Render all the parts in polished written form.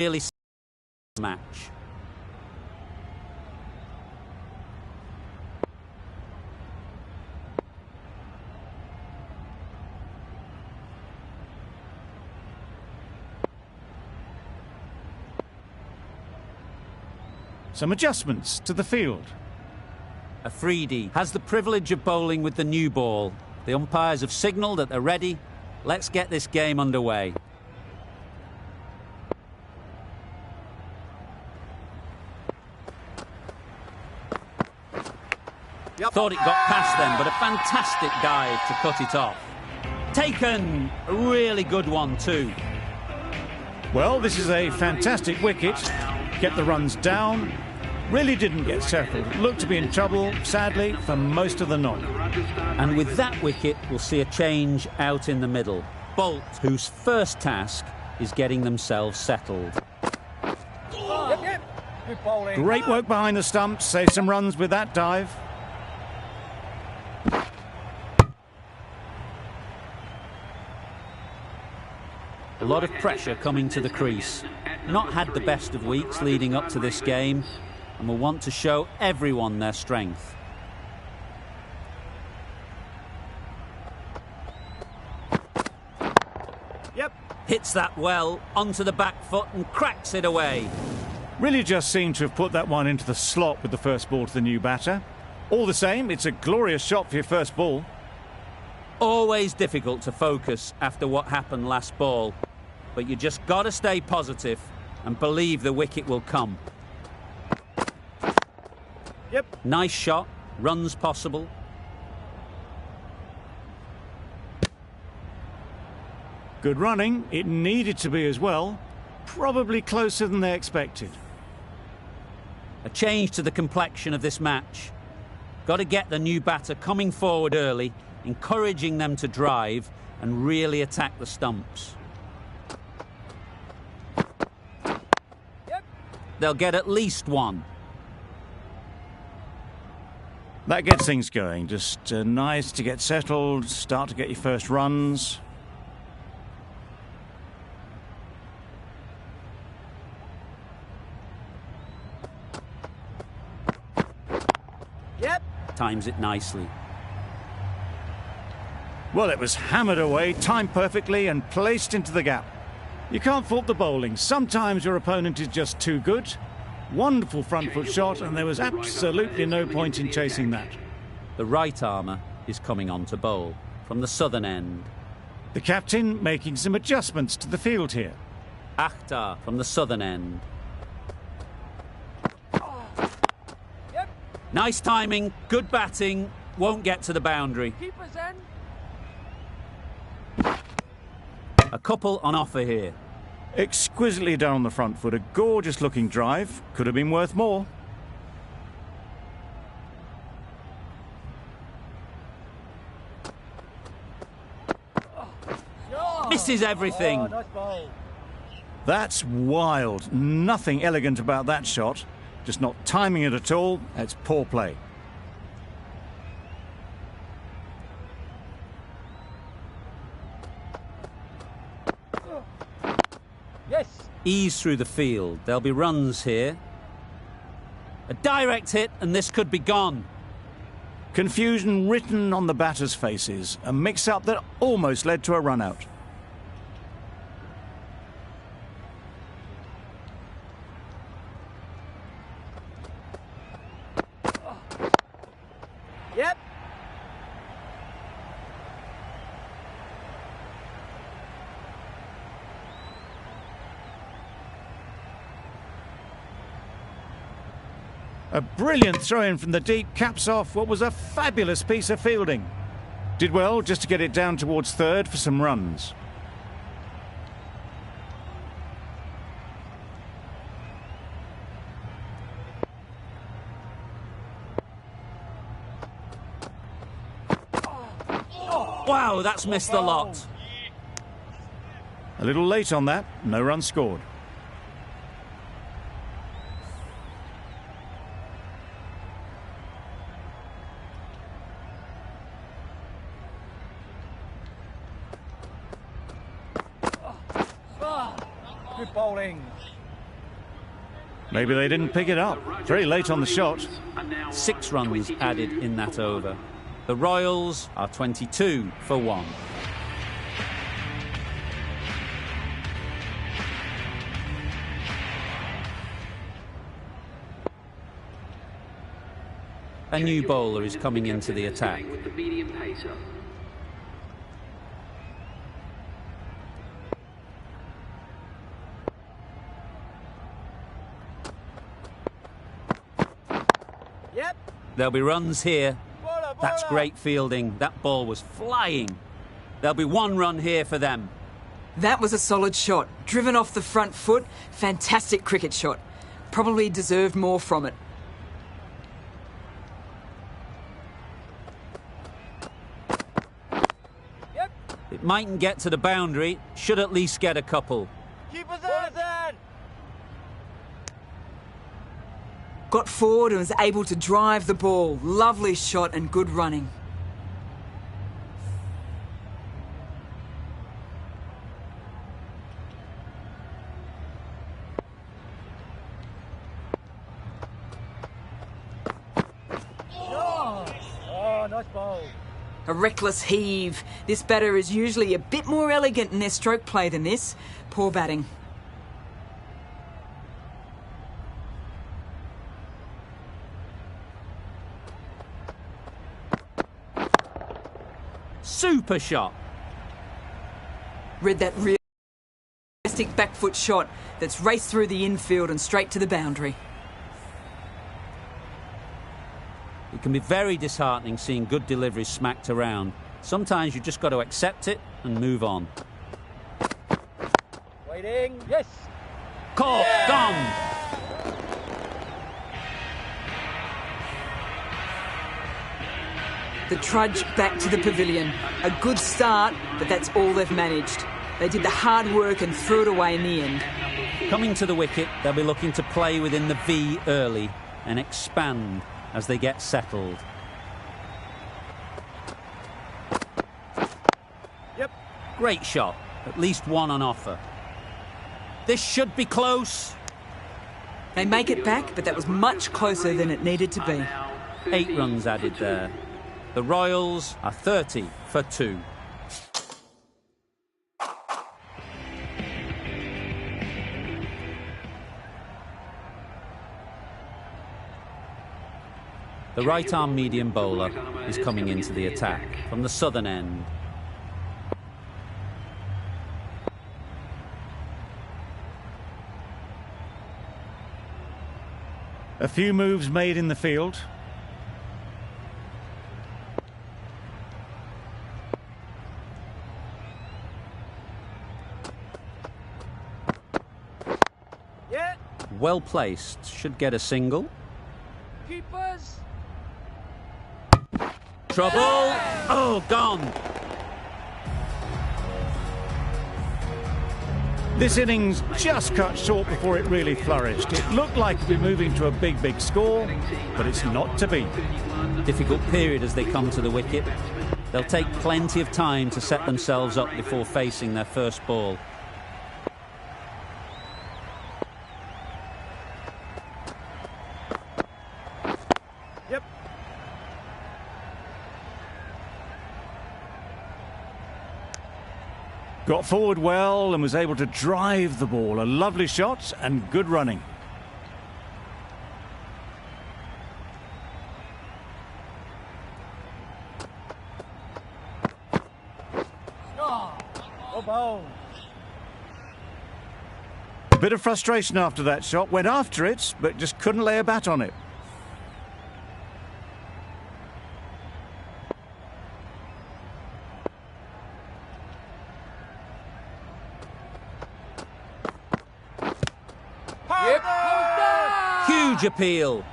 really match. Some adjustments to the field. Afridi has the privilege of bowling with the new ball. The umpires have signalled that they're ready. Let's get this game underway. Thought it got past them, but a fantastic dive to cut it off. Taken, a really good one too. Well, this is a fantastic wicket. Get the runs down. Really didn't get settled. Looked to be in trouble, sadly, for most of the knock. And with that wicket, we'll see a change out in the middle. Bolt, whose first task is getting themselves settled. Great work behind the stumps. Saved some runs with that dive. A lot of pressure coming to the crease. Not had the best of weeks leading up to this game, and will want to show everyone their strength. Hits that well onto the back foot and cracks it away. Really just seemed to have put that one into the slot with the first ball to the new batter. All the same, it's a glorious shot for your first ball. Always difficult to focus after what happened last ball, but you just got to stay positive and believe the wicket will come. Nice shot, runs possible. Good running, it needed to be as well. Probably closer than they expected. A change to the complexion of this match. Got to get the new batter coming forward early, encouraging them to drive and really attack the stumps. They'll get at least one. That gets things going. Just nice to get settled, start to get your first runs. Times it nicely. Well, it was hammered away, timed perfectly and placed into the gap. You can't fault the bowling. Sometimes your opponent is just too good. Wonderful front foot shot, and there was absolutely no point in chasing that. The right armour is coming on to bowl from the southern end. The captain making some adjustments to the field here. Akhtar from the southern end. Nice timing, good batting, won't get to the boundary. A couple on offer here. Exquisitely done on the front foot, a gorgeous looking drive. Could have been worth more. Misses everything. That's wild. Nothing elegant about that shot. Just not timing it at all. It's poor play. Ease through the field. There'll be runs here. A direct hit and this could be gone. Confusion written on the batters' faces. A mix-up that almost led to a run-out. A brilliant throw-in from the deep caps off what was a fabulous piece of fielding. Did well just to get it down towards third for some runs. Wow, that's missed the lot. A little late on that, no runs scored. Good bowling. Maybe they didn't pick it up. Very late on the shot. 6 runs added in that over. The Royals are 22 for 1. A new bowler is coming into the attack. Yep. There'll be runs here. That's great fielding. That ball was flying. There'll be 1 run here for them. That was a solid shot. Driven off the front foot. Fantastic cricket shot. Probably deserved more from it. It mightn't get to the boundary. Should at least get a couple. Keep us in. Got forward and was able to drive the ball. Lovely shot and good running. Oh, nice ball. A reckless heave. This batter is usually a bit more elegant in their stroke play than this. Poor batting. Super shot. Read that realistic back foot shot that's raced through the infield and straight to the boundary. It can be very disheartening seeing good deliveries smacked around. Sometimes you just got to accept it and move on. Waiting. Yes. Caught. Gone. The trudge back to the pavilion. A good start, but that's all they've managed. They did the hard work and threw it away in the end. Coming to the wicket, they'll be looking to play within the V early and expand as they get settled. Yep. Great shot. At least 1 on offer. This should be close. They make it back, but that was much closer than it needed to be. 8 runs added there. The Royals are 30 for 2. The right-arm medium bowler is coming into the attack from the southern end. A few moves made in the field. Yeah. Well placed, should get a single. Keepers. Trouble! Oh, gone! This innings just cut short before it really flourished. It looked like it'd be moving to a big, big score, but it's not to be. Difficult period as they come to the wicket. They'll take plenty of time to set themselves up before facing their first ball. Yep. Got forward well and was able to drive the ball. A lovely shot and good running. Oh, ball. A bit of frustration after that shot. Went after it, but just couldn't lay a bat on it. Yep. Huge appeal.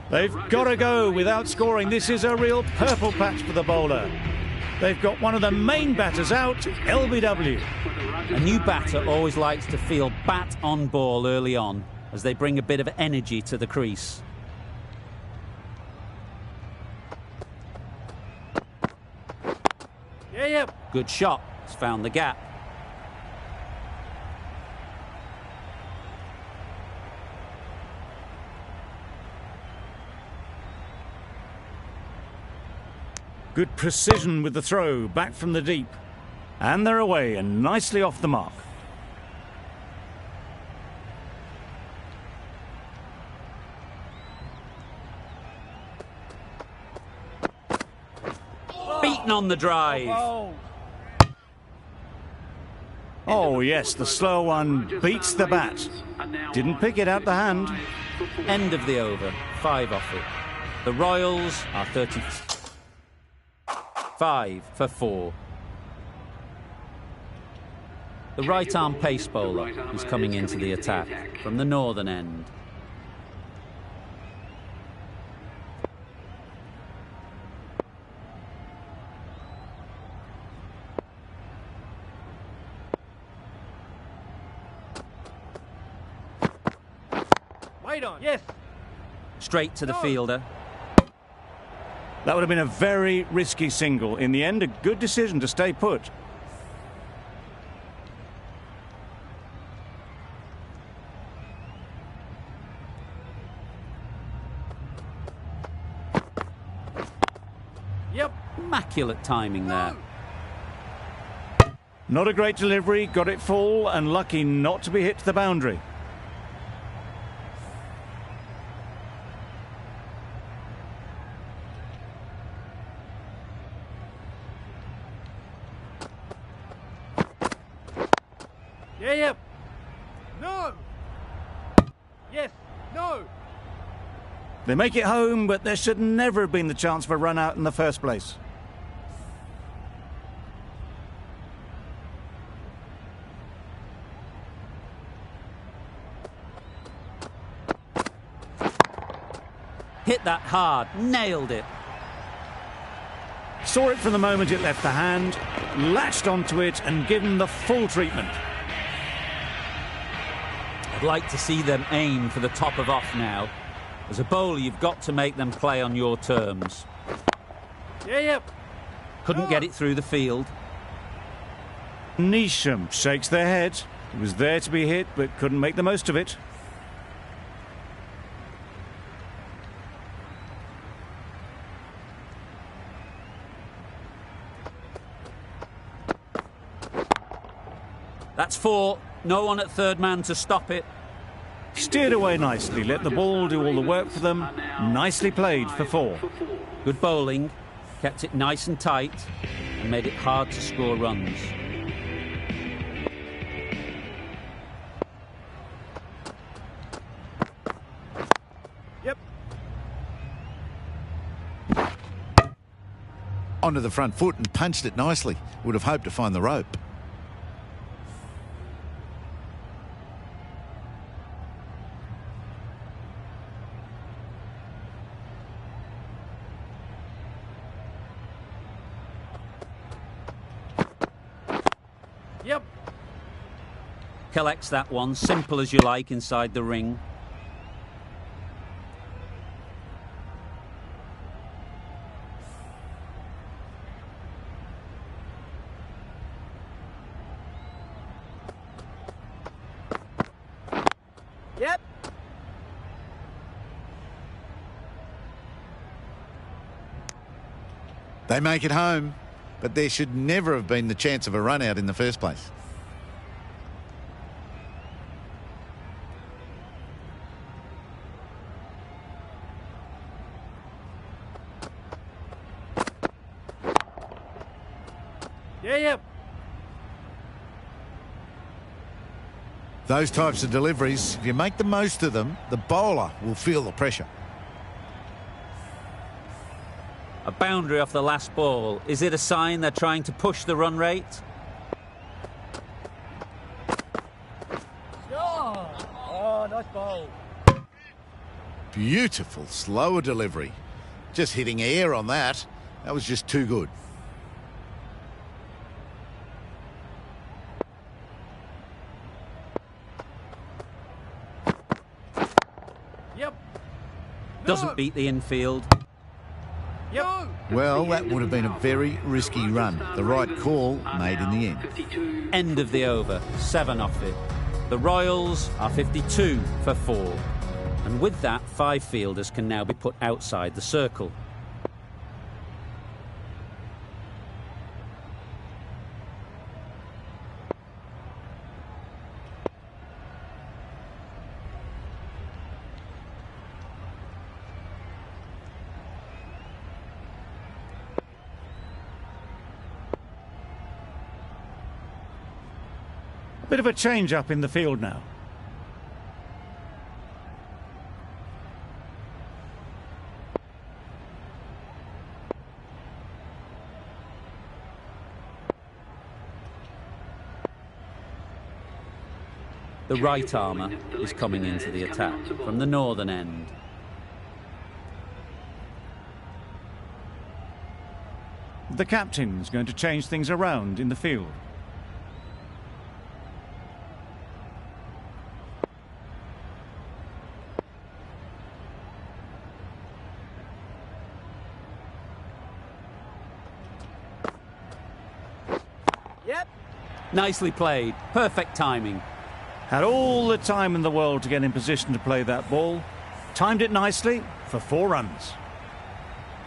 They've got to go without scoring. This is a real purple patch for the bowler. They've got one of the main batters out, LBW. A new batter always likes to feel bat on ball early on as they bring a bit of energy to the crease. Yeah, yep. Good shot. It's found the gap. Good precision with the throw, back from the deep. And they're away and nicely off the mark. Beaten on the drive. Oh. Oh yes, the slow one beats the bat. Didn't pick it out the hand. End of the over. 5 off it. The Royals are 35 for 4. The right-arm pace bowler is coming into the attack from the northern end. Wait on. Yes. Straight to the fielder. That would have been a very risky single. In the end, a good decision to stay put. Yep. Immaculate timing there. Not a great delivery, got it full and lucky not to be hit to the boundary. Yeah, yep. No. Yes. No. They make it home, but there should never have been the chance for a run out in the first place. Hit that hard. Nailed it. Saw it from the moment it left the hand, latched onto it and given the full treatment. I'd like to see them aim for the top of off now. As a bowler, you've got to make them play on your terms. Yeah, yep. Couldn't get it through the field. Neesham shakes their head. It was there to be hit, but couldn't make the most of it. That's 4. No one at third man to stop it. Steered away nicely, let the ball do all the work for them. Nicely played for 4. Good bowling. Kept it nice and tight and made it hard to score runs. Yep. Onto the front foot and punched it nicely. Would have hoped to find the rope. Yep. Collects that one, simple as you like, inside the ring. Yep. They make it home, but there should never have been the chance of a run out in the first place. Yeah, yep. Those types of deliveries, if you make the most of them, the bowler will feel the pressure. A boundary off the last ball. Is it a sign they're trying to push the run rate? Oh, nice bowl. Beautiful, slower delivery. Just hitting air on that. That was just too good. Yep. Doesn't beat the infield. Yep. No. Well, that would have been a very risky run. The right call made in the end. End of the over, 7 off it. The Royals are 52 for 4. And with that, 5 fielders can now be put outside the circle. Bit of a change-up in the field now. The right armour is coming into the attack from the northern end. The captain's going to change things around in the field. Yep. Nicely played. Perfect timing. Had all the time in the world to get in position to play that ball. Timed it nicely for 4 runs.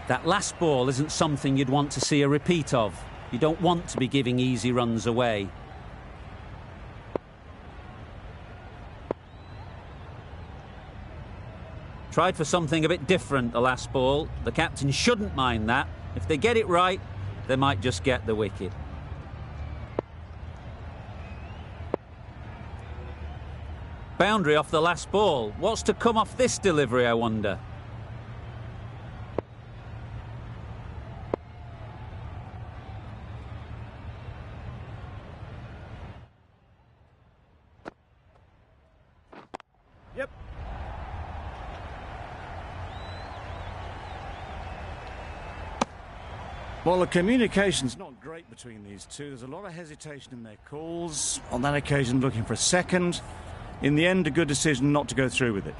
That last ball isn't something you'd want to see a repeat of. You don't want to be giving easy runs away. Tried for something a bit different the last ball. The captain shouldn't mind that. If they get it right, they might just get the wicket. Boundary off the last ball. What's to come off this delivery, I wonder? Yep. Well, the communication's not great between these two. There's a lot of hesitation in their calls. On that occasion, looking for a second. In the end, a good decision not to go through with it.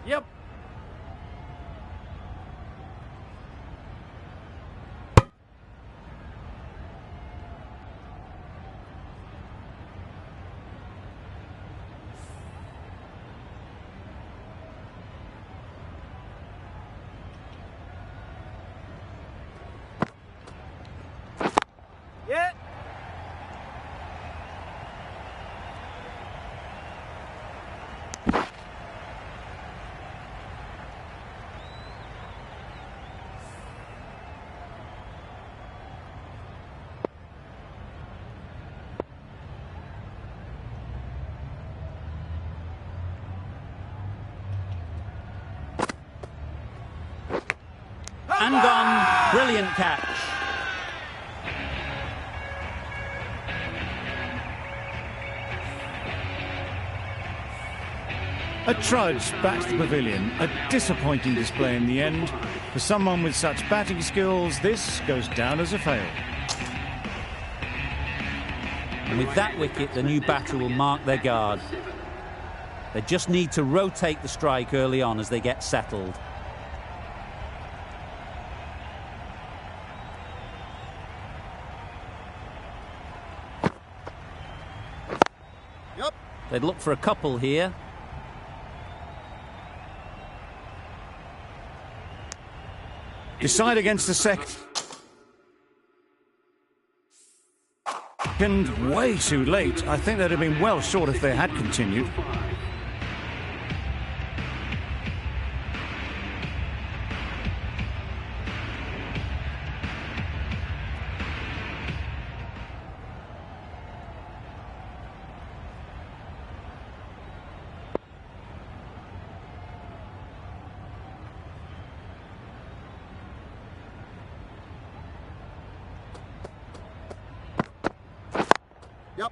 Yep. Yeah. And gone. Brilliant catch. A trudge back to the pavilion. A disappointing display in the end. For someone with such batting skills, this goes down as a fail. And with that wicket, the new batter will mark their guard. They just need to rotate the strike early on as they get settled. Yep. They'd look for a couple here. Decide against the second. Way too late. I think they'd have been well short if they had continued. Yep.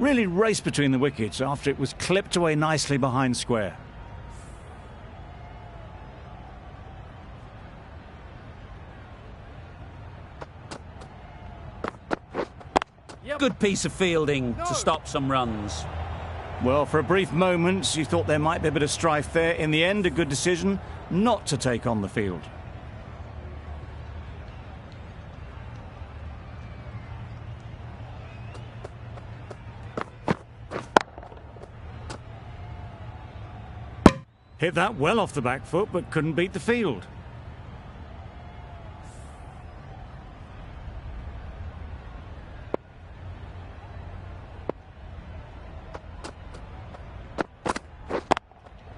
really raced between the wickets after it was clipped away nicely behind square. Good piece of fielding to stop some runs. Well, for a brief moment, you thought there might be a bit of strife there. In the end, a good decision not to take on the field. Hit that well off the back foot, but couldn't beat the field.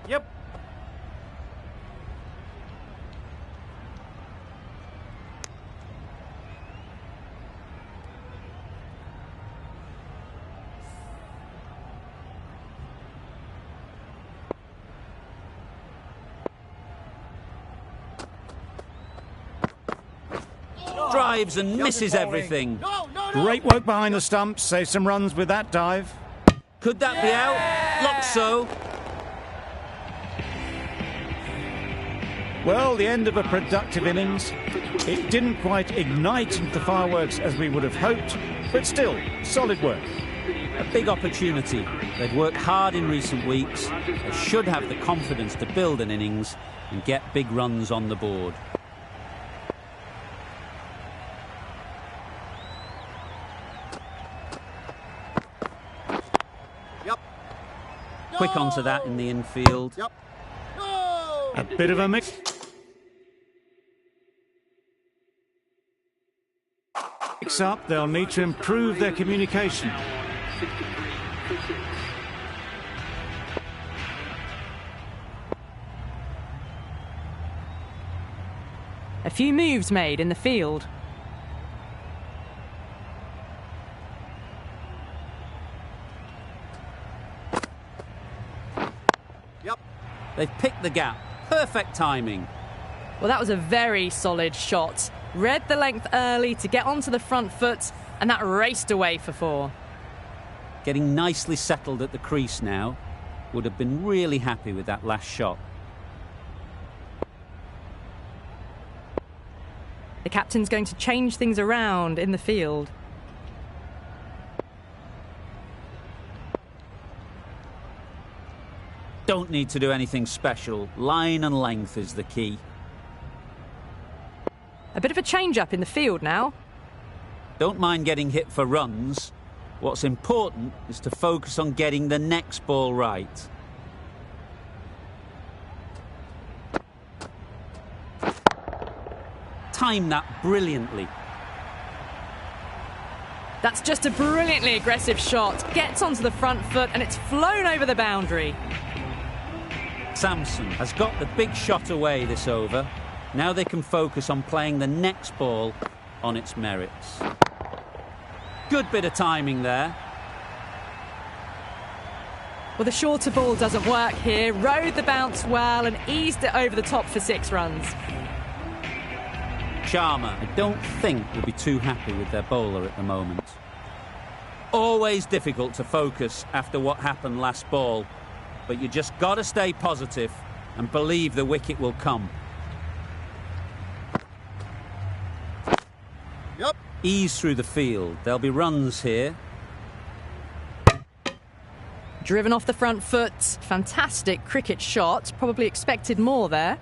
Yep. Drives and misses everything. Great work behind the stumps. Save some runs with that dive. Could that be out? Looks so. Well, the end of a productive innings. It didn't quite ignite into the fireworks as we would have hoped, but still, solid work. A big opportunity. They've worked hard in recent weeks. They should have the confidence to build an innings and get big runs on the board. Yep. Quick onto that in the infield. Yep. No! A bit of a mix up. They'll need to improve their communication. A few moves made in the field. Yep. They've picked the gap. Perfect timing. Well, that was a very solid shot. Read the length early to get onto the front foot, and that raced away for 4. Getting nicely settled at the crease now. Would have been really happy with that last shot. The captain's going to change things around in the field. Don't need to do anything special. Line and length is the key. A bit of a change-up in the field now. Don't mind getting hit for runs. What's important is to focus on getting the next ball right. Time that brilliantly. That's just a brilliantly aggressive shot. Gets onto the front foot and it's flown over the boundary. Samson has got the big shot away this over. Now they can focus on playing the next ball on its merits. Good bit of timing there. Well, the shorter ball doesn't work here. Rode the bounce well and eased it over the top for 6 runs. Sharma, I don't think, will be too happy with their bowler at the moment. Always difficult to focus after what happened last ball, but you just got to stay positive and believe the wicket will come. Yep. Ease through the field. There'll be runs here. Driven off the front foot. Fantastic cricket shot. Probably expected more there.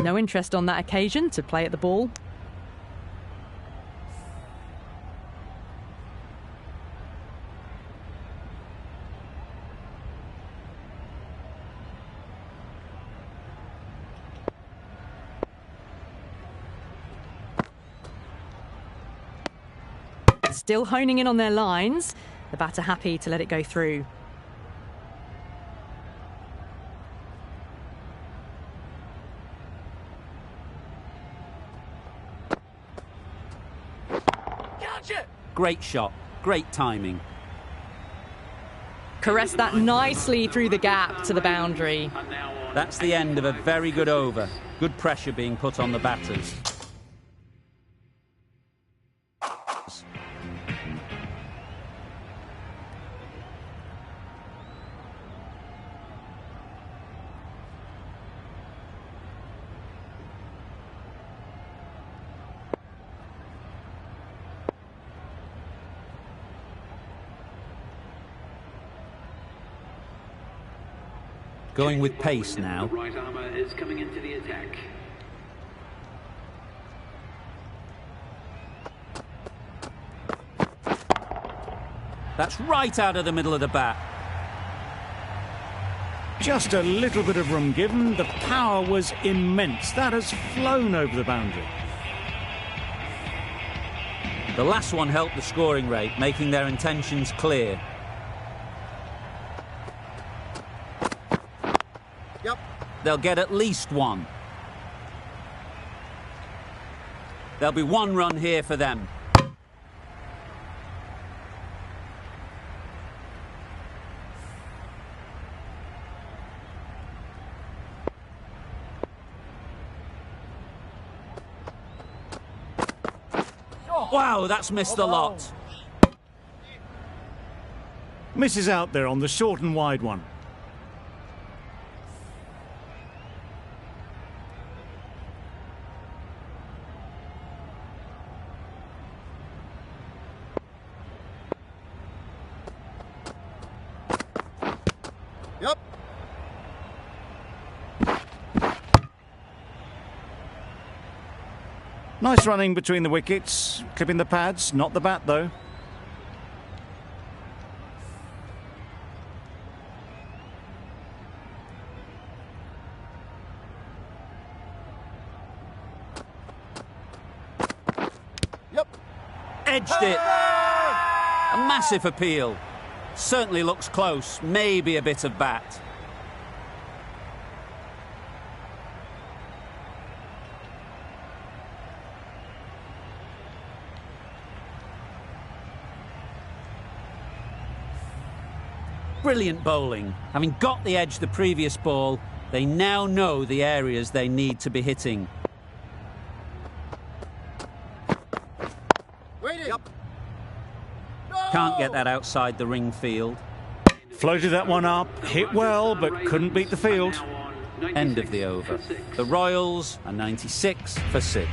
No interest on that occasion to play at the ball. Still honing in on their lines. The batter happy to let it go through. Great shot, great timing. Caressed that nicely through the gap to the boundary. And now on That's the end of a very good over. Good pressure being put on the batters. Going with pace now. The right armour is coming into the attack. That's right out of the middle of the bat. Just a little bit of room given. The power was immense. That has flown over the boundary. The last one helped the scoring rate, making their intentions clear. Yep. They'll get at least one. There'll be one run here for them. Wow, that's missed the lot. Misses out there on the short and wide one. Yep. Nice running between the wickets, clipping the pads, not the bat though. Yep. Edged it. A massive appeal. Certainly looks close, maybe a bit of bat. Brilliant bowling. Having got the edge the previous ball, they now know the areas they need to be hitting. Waiting. Yep. Can't get that outside the ring field. Floated that one up, hit well, but couldn't beat the field. End of the over. The Royals are 96 for 6.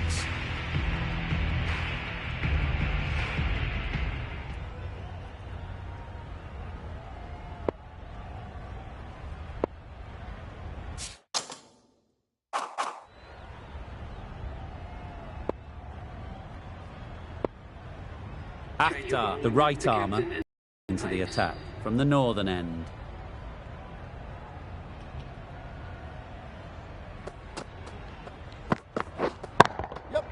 Akhtar, the right armour, into the attack from the northern end. Yep.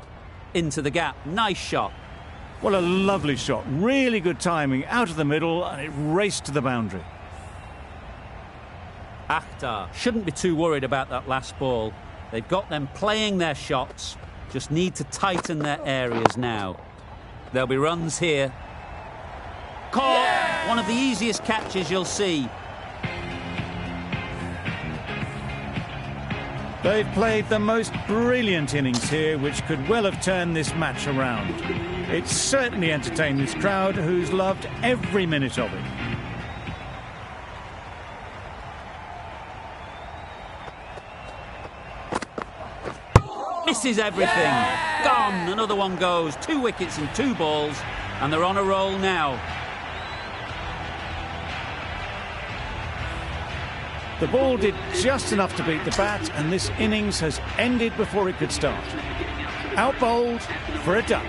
Into the gap, nice shot. What a lovely shot, really good timing, out of the middle, and it raced to the boundary. Akhtar shouldn't be too worried about that last ball. They've got them playing their shots, just need to tighten their areas now. There'll be runs here. Caught! Yeah! One of the easiest catches you'll see. They've played the most brilliant innings here, which could well have turned this match around. It's certainly entertained this crowd, who's loved every minute of it. Misses everything. Yeah! Gone. Another one goes. 2 wickets in 2 balls, and they're on a roll now. The ball did just enough to beat the bat, and this innings has ended before it could start. Out-bowled for a duck.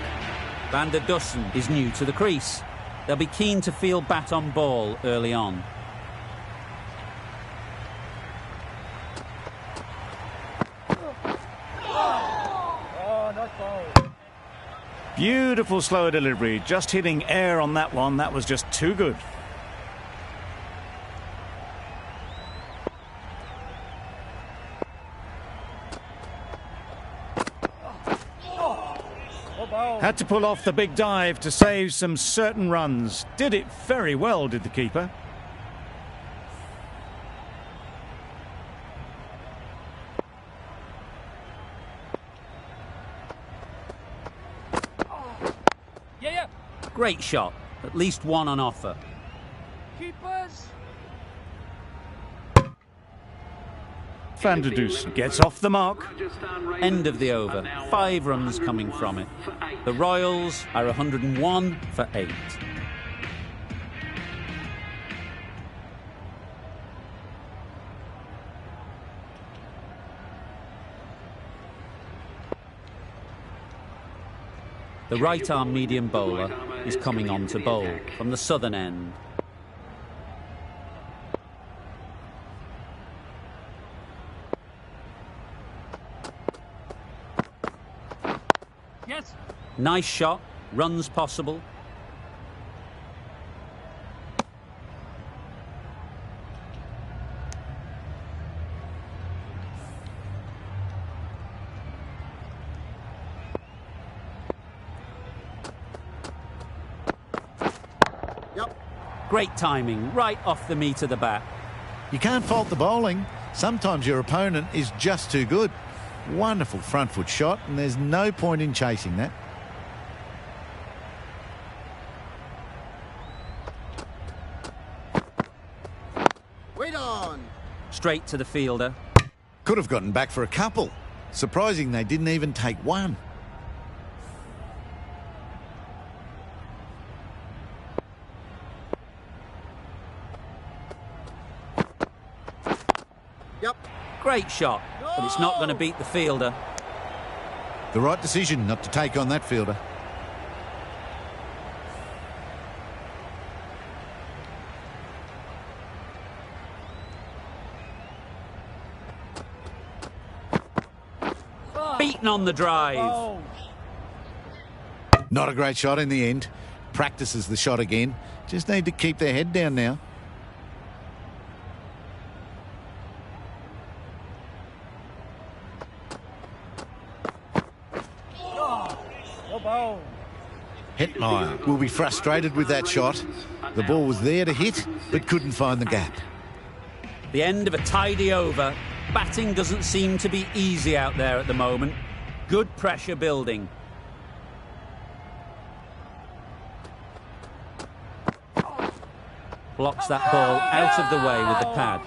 Van der Dussen is new to the crease. They'll be keen to feel bat on ball early on. Beautiful slower delivery, just hitting air on that one. That was just too good. Had to pull off the big dive to save some certain runs. Did it very well, did the keeper. Great shot. At least one on offer. Keepers. Van der Dusen gets off the mark. End of the over. 5 runs coming from it. The Royals are 101 for 8. The right-arm medium bowler is coming on to bowl from the southern end. Yes. Nice shot, runs possible. Yep. Great timing, right off the meat of the bat. You can't fault the bowling. Sometimes your opponent is just too good. Wonderful front foot shot, and there's no point in chasing that. Wait on. Straight to the fielder. Could have gotten back for a couple. Surprising they didn't even take one. Yep. Great shot, but it's not going to beat the fielder. The right decision not to take on that fielder. Beaten on the drive. Not a great shot in the end. Practices the shot again. Just need to keep their head down now. Hetmeyer will be frustrated with that shot. The ball was there to hit, but couldn't find the gap. The end of a tidy over. Batting doesn't seem to be easy out there at the moment. Good pressure building. Blocks that ball out of the way with the pad.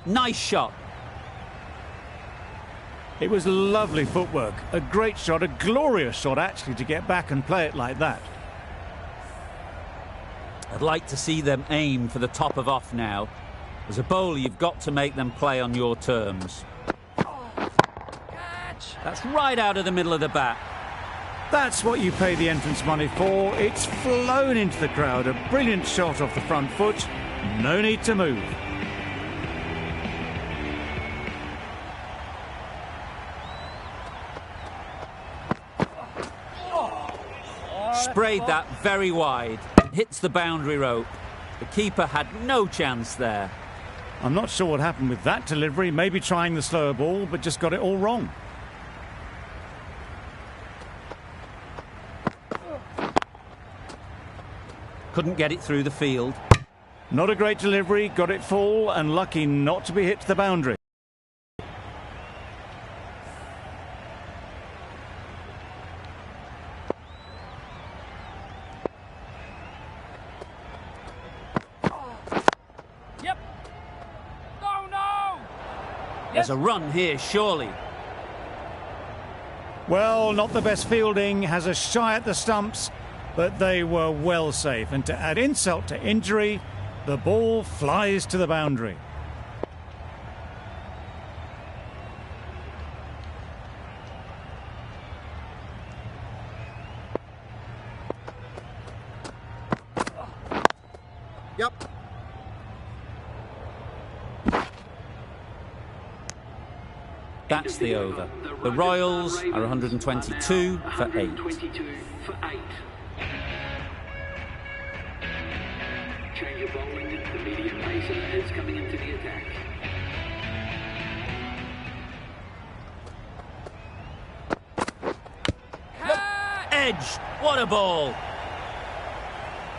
Nice shot. It was lovely footwork. A great shot, a glorious shot actually, to get back and play it like that. I'd like to see them aim for the top of off now. As a bowler, you've got to make them play on your terms. That's right out of the middle of the bat. That's what you pay the entrance money for. It's flown into the crowd. A brilliant shot off the front foot. No need to move. Sprayed that very wide. Hits the boundary rope. The keeper had no chance there. I'm not sure what happened with that delivery. Maybe trying the slower ball, but just got it all wrong. Couldn't get it through the field. Not a great delivery. Got it full and lucky not to be hit to the boundary. There's a run here, surely. Well, not the best fielding, has a shy at the stumps, but they were well safe. And to add insult to injury, the ball flies to the boundary. Yep. That's the over. The Royals are 122 for 8. Change of bowling. The medium pacer is coming into the attack. edge. What a ball.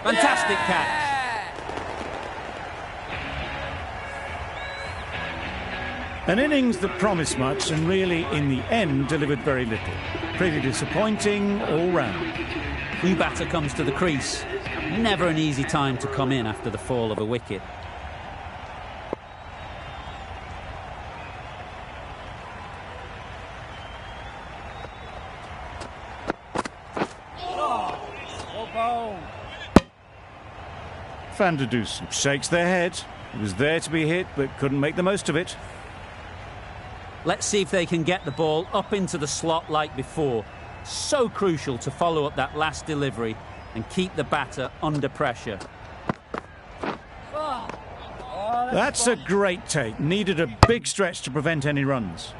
Fantastic catch. An innings that promised much and really, in the end, delivered very little. Pretty disappointing all round. New batter comes to the crease. Never an easy time to come in after the fall of a wicket. Van der Dusen shakes their head. It was there to be hit, but couldn't make the most of it. Let's see if they can get the ball up into the slot like before. So crucial to follow up that last delivery and keep the batter under pressure. That's a great take. Needed a big stretch to prevent any runs.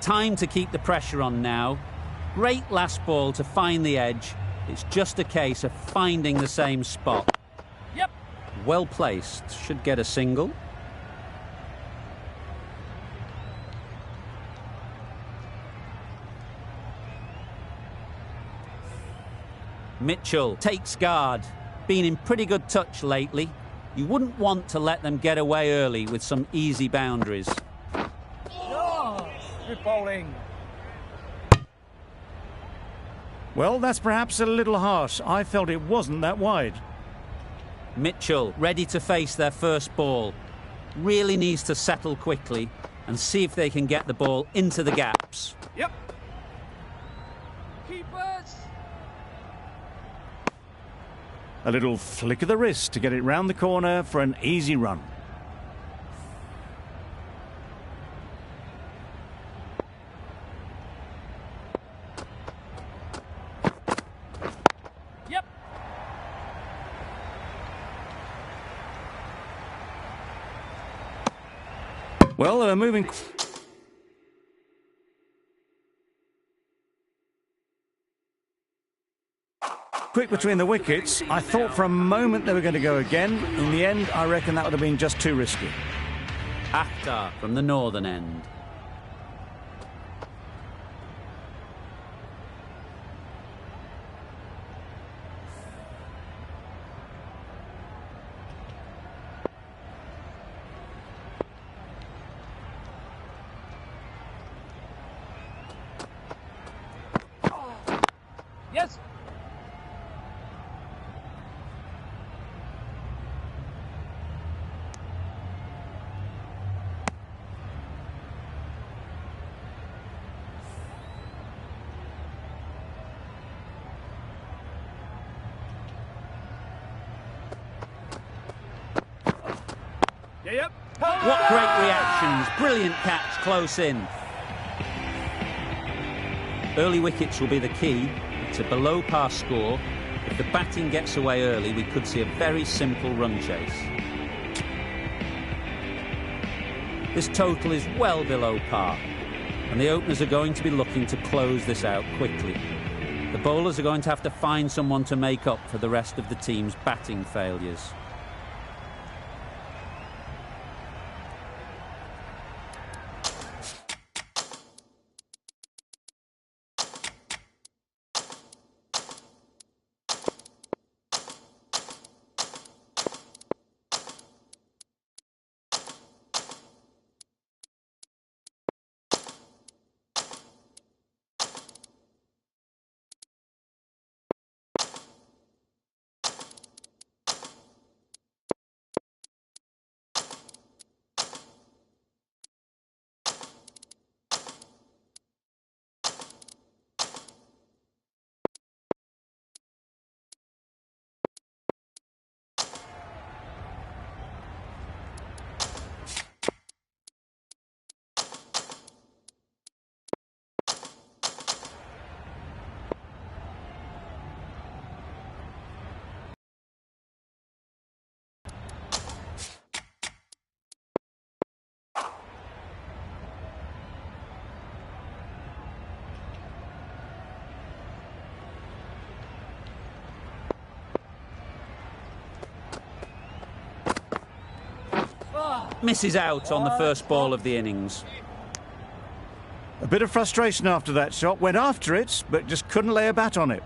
Time to keep the pressure on now. Great last ball to find the edge. It's just a case of finding the same spot. Yep. Well placed. Should get a single. Mitchell takes guard. Been in pretty good touch lately. You wouldn't want to let them get away early with some easy boundaries. Good bowling. Well, that's perhaps a little harsh. I felt it wasn't that wide. Mitchell ready to face their first ball. Really needs to settle quickly and see if they can get the ball into the gaps. Yep. Keepers. A little flick of the wrist to get it round the corner for an easy run. Yep. Well, they're moving. Quick between the wickets. I thought for a moment they were going to go again. In the end, I reckon that would have been just too risky. Akhtar from the northern end. Yes. Yep. What great reactions. Brilliant catch close in. Early wickets will be the key. It's a below par score. If the batting gets away early, we could see a very simple run chase. This total is well below par, and the openers are going to be looking to close this out quickly. The bowlers are going to have to find someone to make up for the rest of the team's batting failures. Misses out on the first ball of the innings. bit of frustration after that shot. Went after it, but just couldn't lay a bat on it.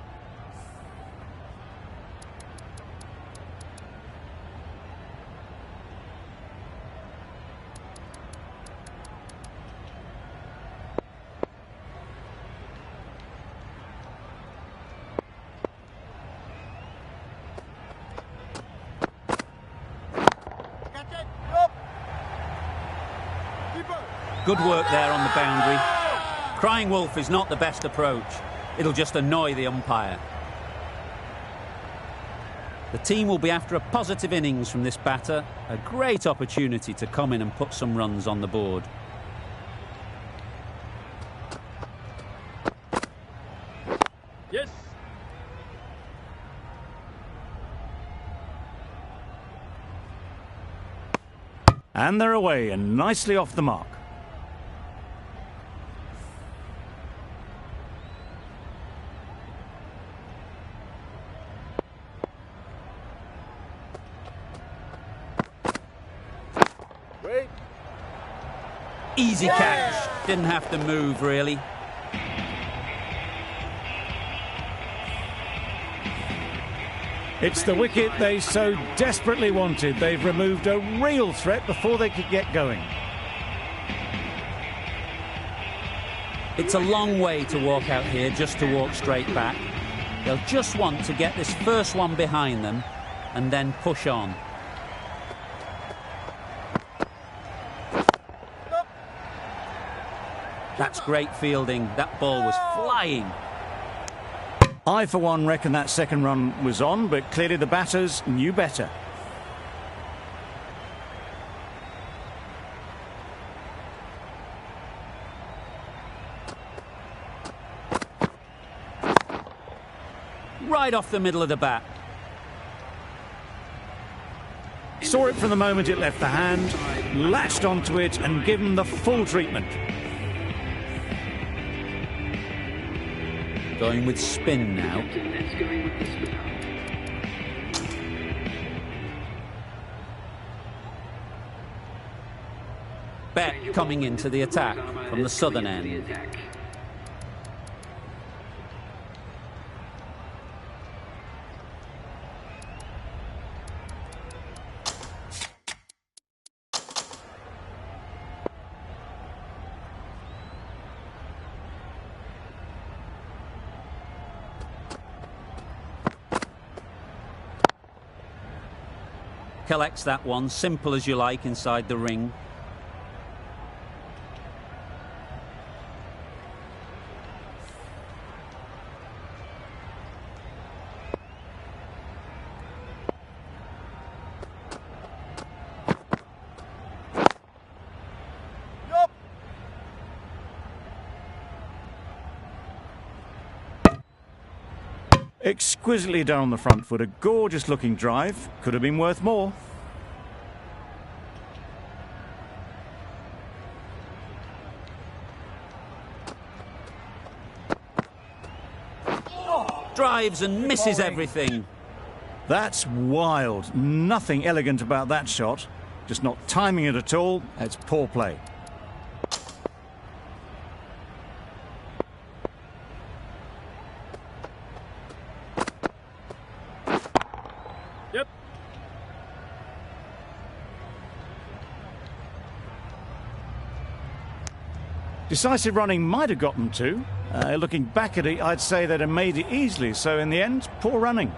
Good work there on the boundary. Crying wolf is not the best approach. It'll just annoy the umpire. The team will be after a positive innings from this batter. A great opportunity to come in and put some runs on the board. Yes. And they're away and nicely off the mark. Easy catch. Didn't have to move, really. It's the wicket they so desperately wanted. They've removed a real threat before they could get going. It's a long way to walk out here just to walk straight back. They'll just want to get this first one behind them and then push on. That's great fielding. That ball was flying. I, for one, reckon that second run was on, but clearly the batters knew better. Right off the middle of the bat. Saw it from the moment it left the hand, latched onto it and given the full treatment. Going with spin now. Beck coming into the attack from the southern end. Collects that one, simple as you like, inside the ring. Exquisitely done on the front foot. A gorgeous looking drive. Could have been worth more. Drives and misses everything. That's wild. Nothing elegant about that shot. Just not timing it at all. It's poor play. Yep. Decisive running might have got them to. Looking back at it, I'd say they'd have made it easily. So in the end, poor running.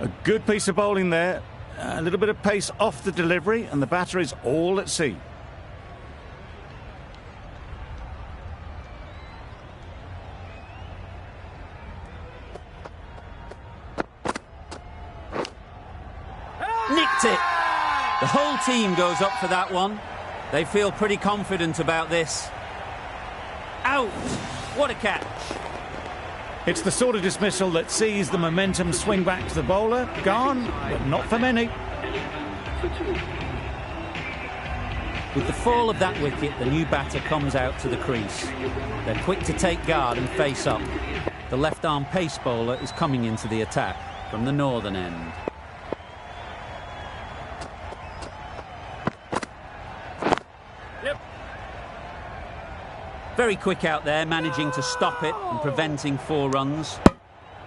A good piece of bowling there. A little bit of pace off the delivery, and the batter is all at sea. Nicked it. The whole team goes up for that one. They feel pretty confident about this. Out. What a catch. It's the sort of dismissal that sees the momentum swing back to the bowler. Gone, but not for many. With the fall of that wicket, the new batter comes out to the crease. They're quick to take guard and face up. The left-arm pace bowler is coming into the attack from the northern end. Yep. Very quick out there, managing to stop it and preventing 4 runs.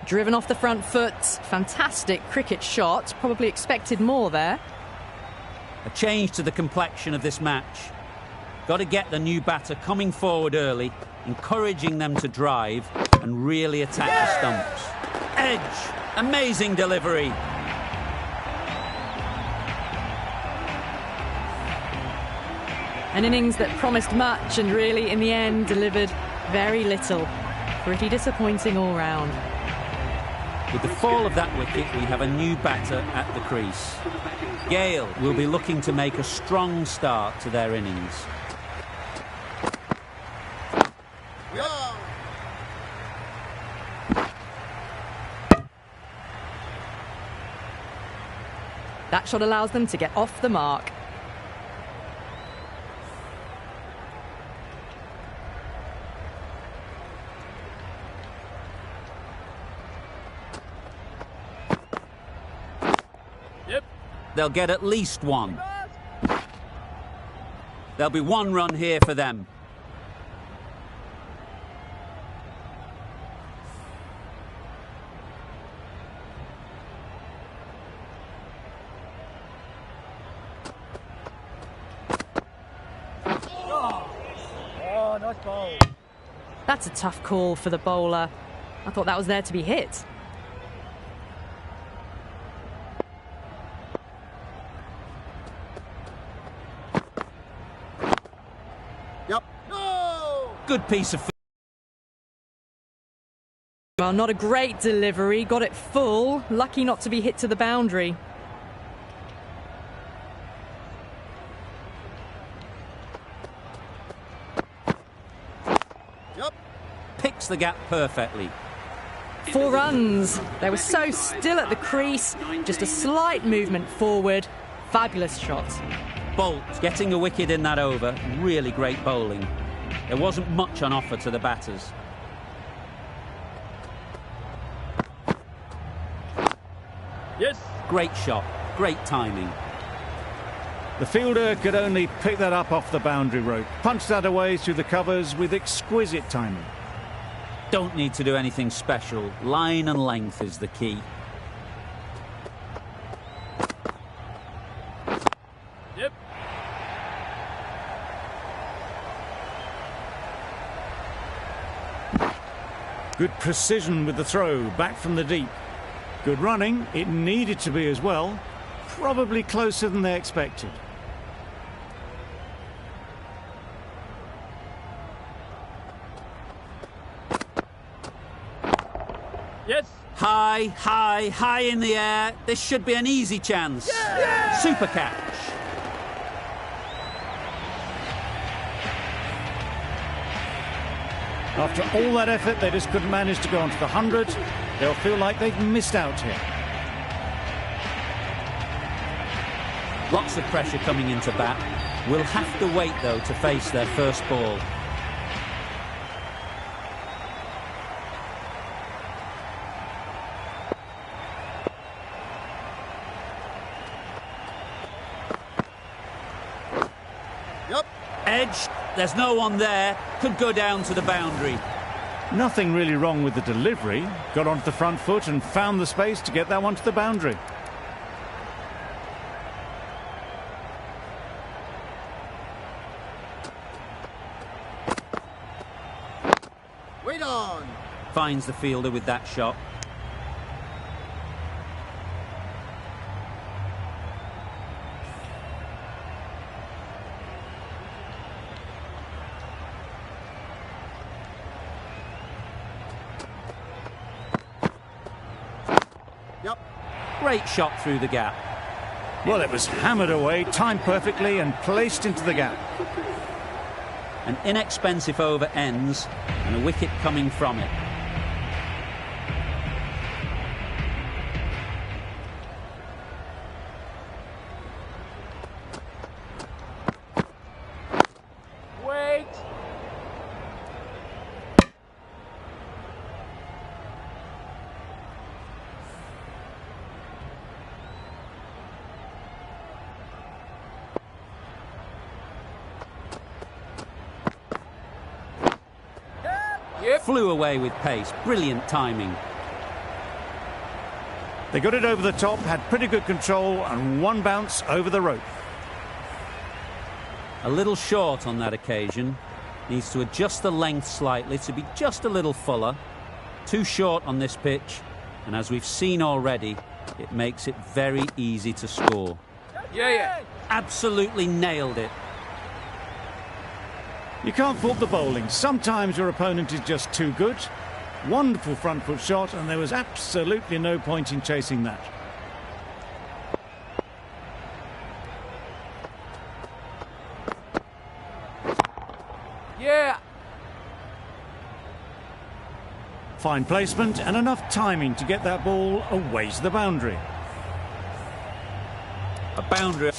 Driven off the front foot. Fantastic cricket shot. Probably expected more there. A change to the complexion of this match. Got to get the new batter coming forward early, encouraging them to drive and really attack the stumps. Edge! Amazing delivery. An innings that promised much and really, in the end, delivered very little. Pretty disappointing all round. With the fall of that wicket, we have a new batter at the crease. Gale will be looking to make a strong start to their innings. Yeah. That shot allows them to get off the mark. Yep. They'll get at least 1. There'll be 1 run here for them. Oh, nice ball. That's a tough call for the bowler. I thought that was there to be hit. Yep. No! Good piece of... Well, not a great delivery. Got it full. Lucky not to be hit to the boundary. Yep. Picks the gap perfectly. 4 runs. They were so still at the crease. Just a slight movement forward. Fabulous shot. Bolt getting a wicket in that over. Really great bowling. There wasn't much on offer to the batters. Yes. Great shot. Great timing. The fielder could only pick that up off the boundary rope. Punched that away through the covers with exquisite timing. Don't need to do anything special. Line and length is the key. Yep. Good precision with the throw, back from the deep. Good running, it needed to be as well. Probably closer than they expected. Yes. High, high, high in the air. This should be an easy chance. Yeah! Super catch. After all that effort, they just couldn't manage to go onto the 100. They'll feel like they've missed out here. Lots of pressure coming into bat. Will have to wait, though, to face their first ball. Yep. Edge. There's no one there. Could go down to the boundary. Nothing really wrong with the delivery. Got onto the front foot and found the space to get that one to the boundary. Wait on. Finds the fielder with that shot. Yep. Great shot through the gap. Well, it was hammered away, timed perfectly and placed into the gap. An inexpensive over ends and a wicket coming from it. Wait. Flew away with pace. Brilliant timing. They got it over the top, had pretty good control, and one bounce over the rope. A little short on that occasion. Needs to adjust the length slightly to be just a little fuller. Too short on this pitch, and as we've seen already, it makes it very easy to score. Absolutely nailed it. You can't fault the bowling. Sometimes your opponent is just too good. Wonderful front foot shot, and there was absolutely no point in chasing that. Fine placement and enough timing to get that ball away to the boundary. A boundary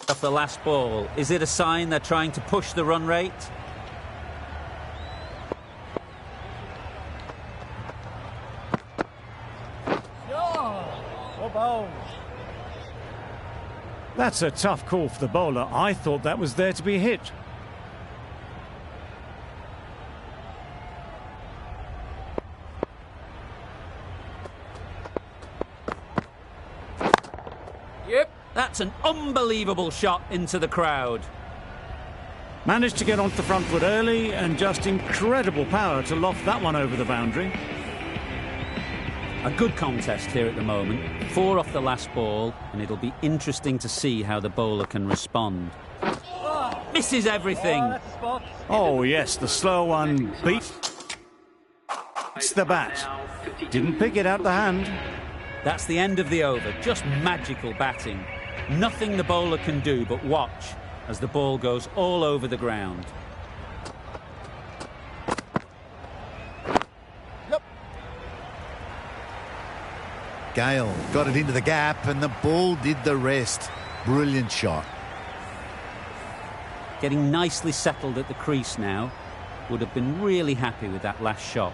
off the last ball. Is it a sign they're trying to push the run rate? That's a tough call for the bowler. I thought that was there to be hit. That's an unbelievable shot into the crowd. Managed to get onto the front foot early, and just incredible power to loft that one over the boundary. A good contest here at the moment. 4 off the last ball, and it'll be interesting to see how the bowler can respond. Misses everything. Oh yes, the slow one beats the bat. Didn't pick it out the hand. That's the end of the over. Just magical batting. Nothing the bowler can do but watch as the ball goes all over the ground. Gale got it into the gap and the ball did the rest. Brilliant shot. Getting nicely settled at the crease now. Would have been really happy with that last shot.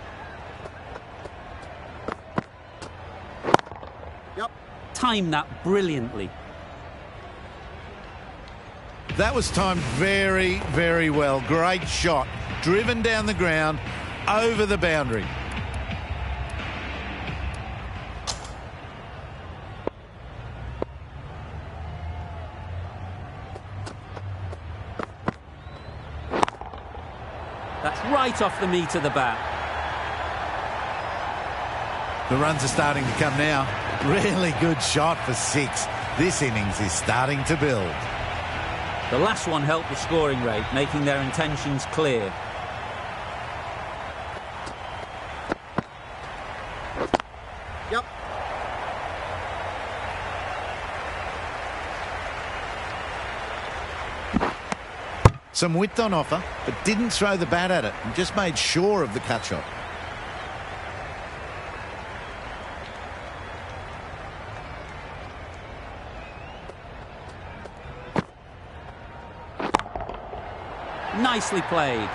Timed that brilliantly. That was timed very, very well. Great shot. Driven down the ground, over the boundary. That's right off the meat of the bat. The runs are starting to come now. Really good shot for 6. This innings is starting to build. The last one helped the scoring rate, making their intentions clear. Yep. Some width on offer, but didn't throw the bat at it and just made sure of the cut shot. Nicely played.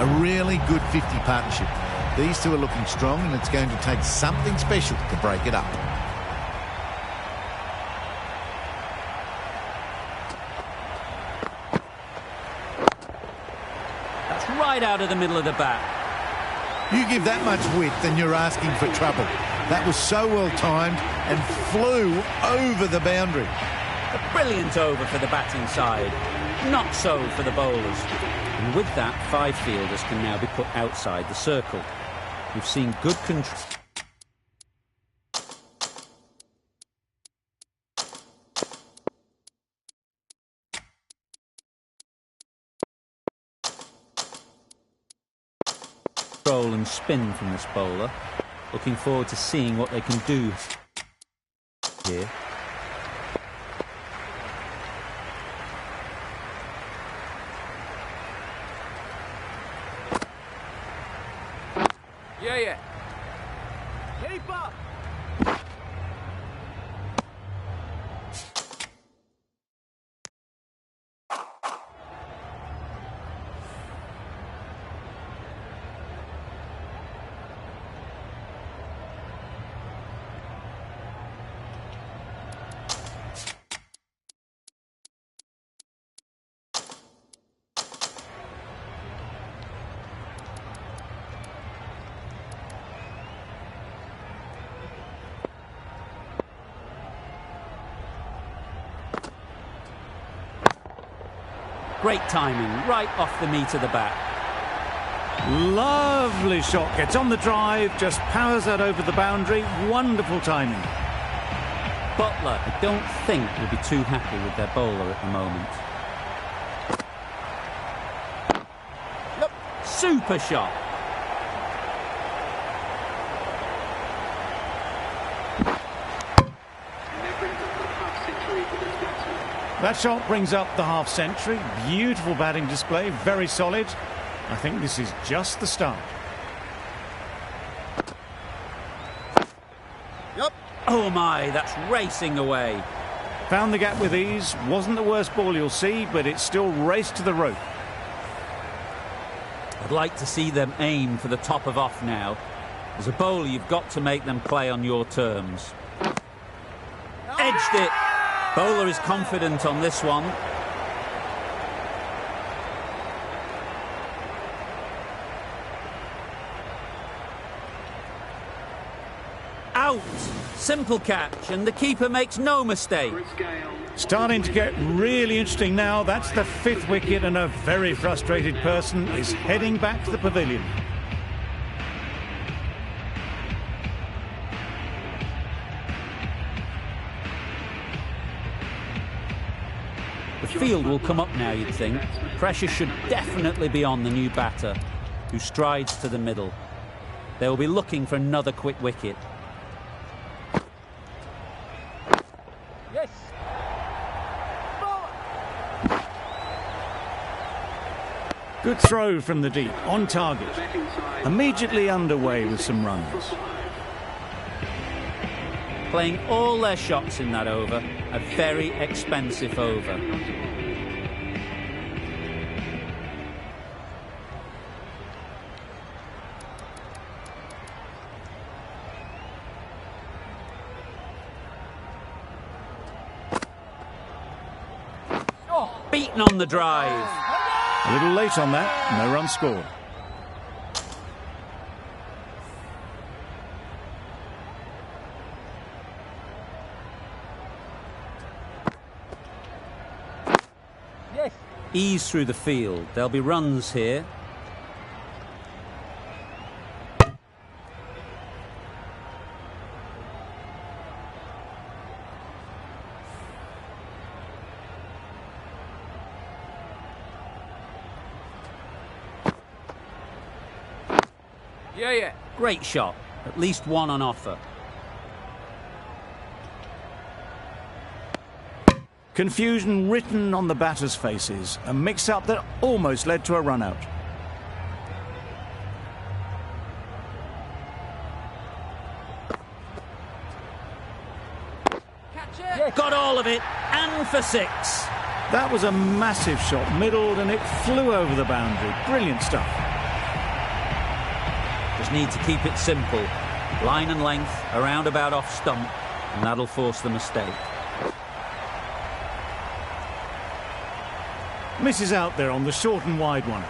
A really good 50 partnership. These two are looking strong, and it's going to take something special to break it up. That's right out of the middle of the bat. You give that much width and you're asking for trouble. That was so well timed and flew over the boundary. A brilliant over for the batting side. Not so for the bowlers. And with that, 5 fielders can now be put outside the circle. We've seen good control. And spin from this bowler. Looking forward to seeing what they can do here. Keep up. Great timing, right off the meat of the bat. Lovely shot, gets on the drive, just powers that over the boundary. Wonderful timing. Butler, I don't think, will be too happy with their bowler at the moment. Super shot. That shot brings up the half century. Beautiful batting display, very solid. I think this is just the start. Yep. Oh my, that's racing away. Found the gap with ease. Wasn't the worst ball you'll see, but it still raced to the rope. I'd like to see them aim for the top of off now. As a bowler, you've got to make them play on your terms. Edged it. Bowler is confident on this one. Out. Simple catch, and the keeper makes no mistake. Starting to get really interesting now. That's the 5th wicket, and a very frustrated person is heading back to the pavilion. The field will come up now, you'd think. Pressure should definitely be on the new batter, who strides to the middle. They will be looking for another quick wicket. Yes. Good throw from the deep, on target. Immediately underway with some runs. Playing all their shots in that over, a very expensive over. Beaten on the drive. A little late on that, no run scored. Yes. Ease through the field. There'll be runs here. Yeah. Great shot. At least one on offer. Confusion written on the batters' faces. A mix-up that almost led to a run-out. Yes. Got all of it, and for 6. That was a massive shot, middled, and it flew over the boundary. Brilliant stuff. Just need to keep it simple. Line and length, around about off stump, and that'll force the mistake. Misses out there on the short and wide one.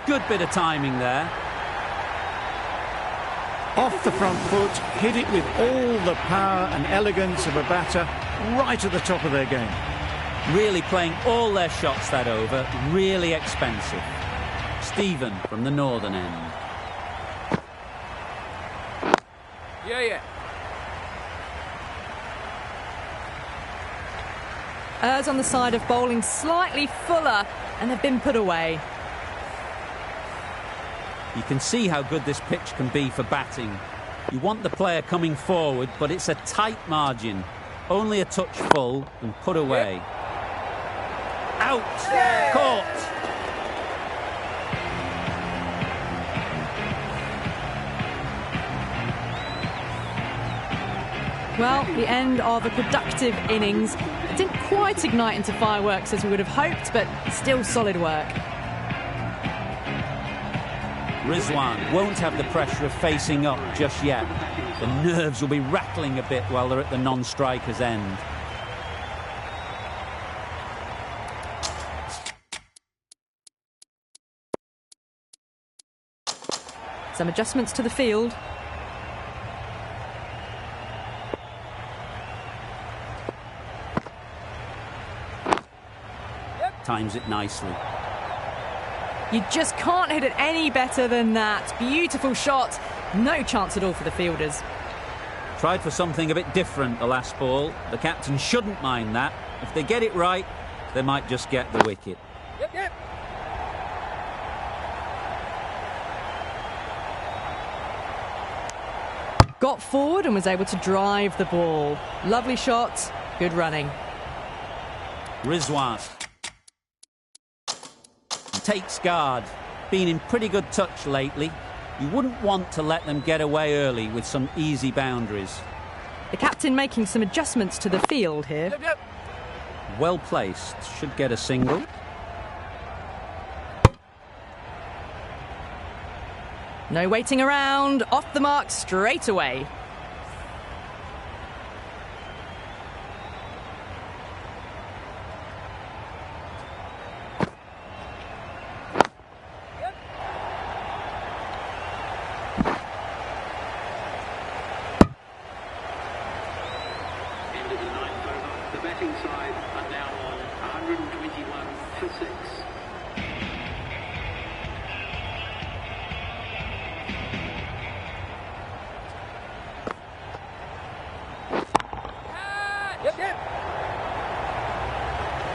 Good bit of timing there. Off the front foot, hit it with all the power and elegance of a batter, right at the top of their game. Really playing all their shots that over, really expensive. Stephen from the northern end. Yeah. Ers on the side of bowling slightly fuller, and they've been put away. You can see how good this pitch can be for batting. You want the player coming forward, but it's a tight margin. Only a touch full and put away. Out! Caught! Well, the end of a productive innings. It didn't quite ignite into fireworks as we would have hoped, but still solid work. Rizwan won't have the pressure of facing up just yet. The nerves will be rattling a bit while they're at the non-striker's end. Some adjustments to the field. Times it nicely. You just can't hit it any better than that. Beautiful shot. No chance at all for the fielders. Tried for something a bit different the last ball. The captain shouldn't mind that. If they get it right, they might just get the wicket. Yep, yep. Got forward and was able to drive the ball. Lovely shot. Good running. Rizwan takes guard. Been in pretty good touch lately. You wouldn't want to let them get away early with some easy boundaries. The captain making some adjustments to the field here. Yep, yep. Well placed. Should get a single. No waiting around. Off the mark straight away. End of the ninth over. The batting side are now on 121 for 6. Yep, yep.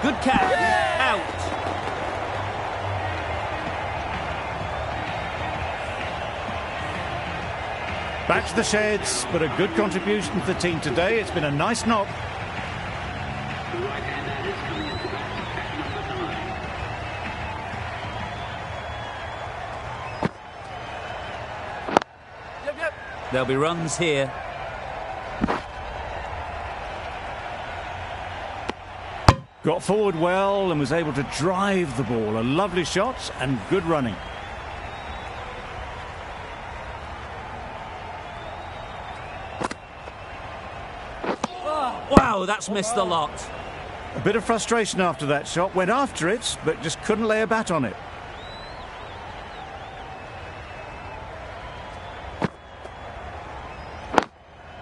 Good catch. Out. Back to the sheds, but a good contribution to the team today. It's been a nice knock. The right-hander is coming into bat at number 9. Yep, yep. There'll be runs here. Got forward well and was able to drive the ball. A lovely shot and good running. Wow, that's missed the lot. A bit of frustration after that shot. Went after it, but just couldn't lay a bat on it.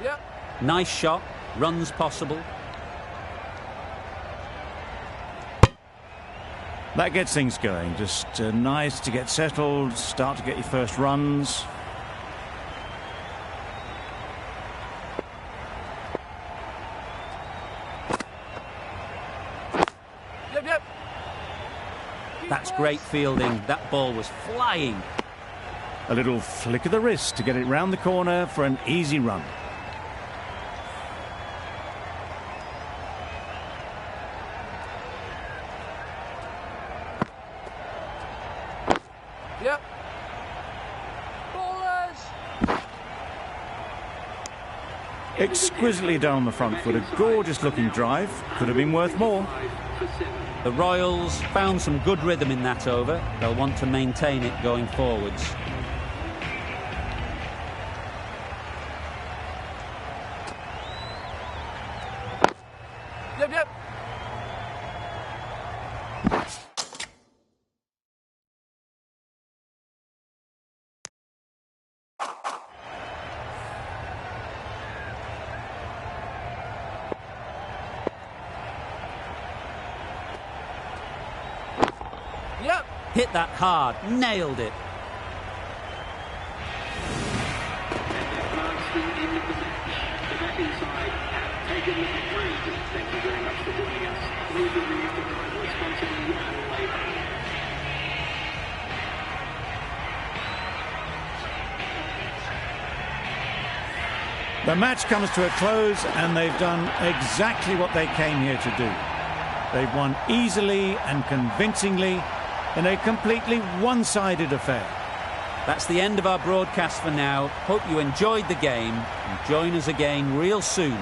Yep. Nice shot. Runs possible. That gets things going. Just nice to get settled, start to get your first runs. Yep, yep. That's great fielding. That ball was flying. A little flick of the wrist to get it round the corner for an easy run. Yep. Ballers. Exquisitely done on the front foot. A gorgeous looking drive. Could have been worth more. The Royals found some good rhythm in that over. They'll want to maintain it going forwards. Yep, yep. Yep. Hit that hard. Nailed it. And that marks the end of the match. The batting side have taken the victory. Thank you very much for joining us. Please remember to drive responsibly and labour. The match comes to a close and they've done exactly what they came here to do. They've won easily and convincingly in a completely one-sided affair. That's the end of our broadcast for now. Hope you enjoyed the game and join us again real soon